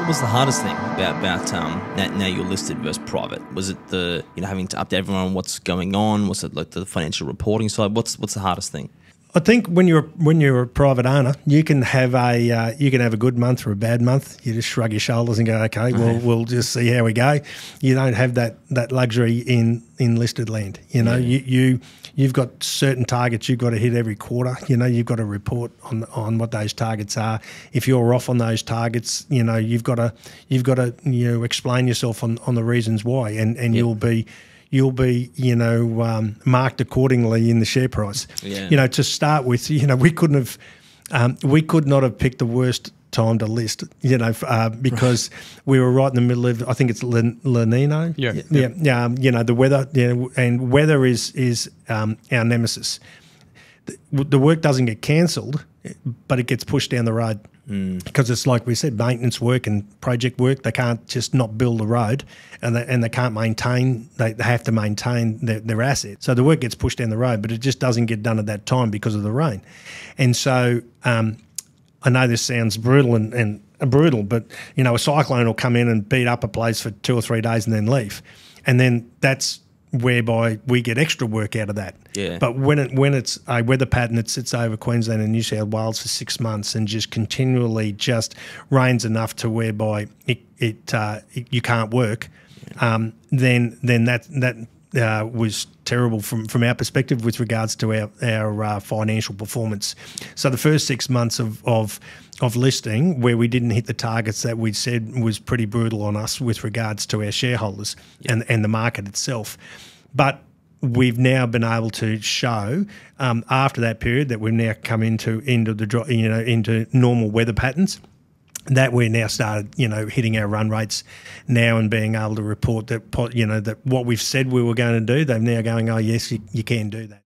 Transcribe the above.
What was the hardest thing about now you're listed versus private? Was it the having to update everyone on what's going on? Was it like the financial reporting side? What's the hardest thing? I think when you're a private owner, you can have a good month or a bad month. You just shrug your shoulders and go, okay, we'll just see how we go. You don't have that luxury in listed land. You've got certain targets you've got to hit every quarter. You've got to report on what those targets are. If you're off on those targets, you've got to explain yourself on the reasons why, and you'll be marked accordingly in the share price. Yeah. To start with, we could not have picked the worst time to list, because we were right in the middle of, I think it's La Nina. Yeah. The weather, and weather is our nemesis. The work doesn't get cancelled, but it gets pushed down the road. Because it's like we said, maintenance work and project work. They can't just not build the road, and they can't maintain. They have to maintain their assets. So the work gets pushed down the road, but it just doesn't get done at that time because of the rain. And so I know this sounds brutal and brutal, but a cyclone will come in and beat up a place for 2 or 3 days and then leave, and then that's whereby we get extra work out of that. Yeah. But when it's a weather pattern that sits over Queensland and New South Wales for 6 months and just continually just rains enough to whereby you can't work, then that was terrible from our perspective with regards to our financial performance. So the first 6 months of listing, where we didn't hit the targets that we'd said, was pretty brutal on us with regards to our shareholders and the market itself. But we've now been able to show after that period that we've now come into normal weather patterns, that we're now started, hitting our run rates now and being able to report that, that what we've said we were going to do, they're now going, oh yes, you can do that.